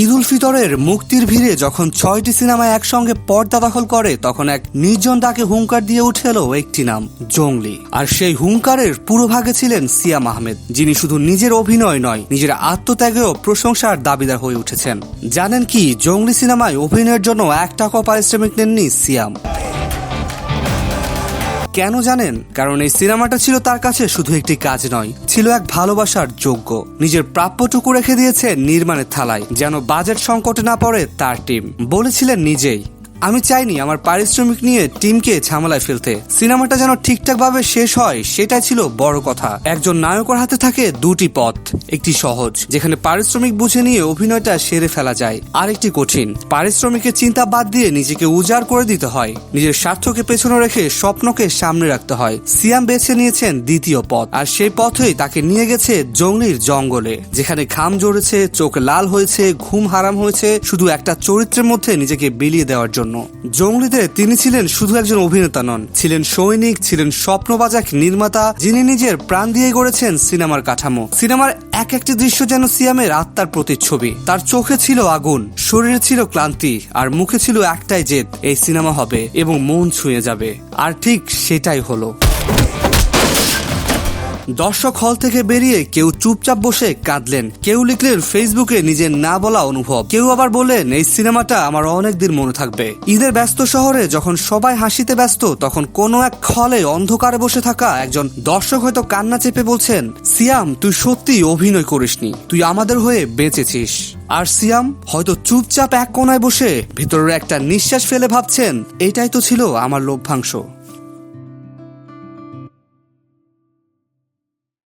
ঈদ উল ফিতরের মুক্তির ভিড়ে যখন 6টি সিনেমা একসঙ্গে পর্দা দখল করে তখন এক নির্জন ডাকে হুঙ্কার দিয়ে উঠে এলো একটি নাম, জংলি। আর সেই হুঙ্কারের পুরোভাগে ছিলেন সিয়াম আহমেদ, যিনি শুধু নিজের অভিনয় নয়, নিজের আত্মত্যাগেও প্রশংসার দাবিদার হয়ে উঠেছেন। জানেন কি, জংলি সিনেমায় অভিনয়ের জন্য 1 টাকাও পারিশ্রমিক নেননি সিয়াম। কেন জানেন? কারণ এই সিনেমাটা ছিল তার কাছে শুধু একটি কাজ নয়, ছিল এক ভালোবাসার যোগ্য। নিজের প্রাপ্যটুকু রেখে দিয়েছে নির্মাণের থালায়, যেন বাজেট সংকটে না পড়ে তার টিম। বলেছিলেন নিজেই, আমি চাইনি আমার পারিশ্রমিক নিয়ে টিমকে ঝামেলায় ফেলতে। সিনেমাটা যেন ঠিকঠাক ভাবে শেষ হয়, সেটাই ছিল বড় কথা। একজন নায়কের হাতে থাকে 2টি পথ, একটি সহজ, যেখানে পারিশ্রমিক বুঝে নিয়ে অভিনয়টা সেরে ফেলা যায়, আর একটি কঠিন, পারিশ্রমিকের চিন্তা বাদ দিয়ে নিজেকে উজাড় করে দিতে হয়, নিজের স্বার্থকে পেছনে রেখে স্বপ্নকে সামনে রাখতে হয়। সিয়াম বেছে নিয়েছেন দ্বিতীয় পথ, আর সেই পথেই তাকে নিয়ে গেছে জংলির জঙ্গলে, যেখানে ঘাম ঝরেছে, চোখ লাল হয়েছে, ঘুম হারাম হয়েছে, শুধু একটা চরিত্রের মধ্যে নিজেকে বিলিয়ে দেওয়ার জন্য। জংলিতে তিনি ছিলেন শুধু একজন অভিনেতা নন, ছিলেন সৈনিক, ছিলেন স্বপ্নবাজাক নির্মাতা, যিনি নিজের প্রাণ দিয়ে গড়েছেন সিনেমার কাঠামো। সিনেমার একটি দৃশ্য যেন সিয়ামের আত্মার প্রতিচ্ছবি। তার চোখে ছিল আগুন, শরীরে ছিল ক্লান্তি, আর মুখে ছিল একটাই জেদ, এই সিনেমা হবে এবং মন ছুঁয়ে যাবে। আর ঠিক সেটাই হলো। দর্শক হল থেকে বেরিয়ে কেউ চুপচাপ বসে কাঁদলেন, কেউ লিখলেন ফেসবুকে নিজের না বলা অনুভব, কেউ আবার বললেন এই সিনেমাটা আমার অনেকদিন মনে থাকবে। ঈদের ব্যস্ত শহরে যখন সবাই হাসিতে ব্যস্ত, তখন কোনো এক হলে অন্ধকারে বসে থাকা একজন দর্শক হয়তো কান্না চেপে বলছেন, সিয়াম তুই সত্যি অভিনয় করিসনি, তুই আমাদের হয়ে বেঁচেছিস। আর সিয়াম হয়তো চুপচাপ এক কোনায় বসে ভিতরের একটা নিঃশ্বাস ফেলে ভাবছেন, এটাই তো ছিল আমার লভ্যাংশ।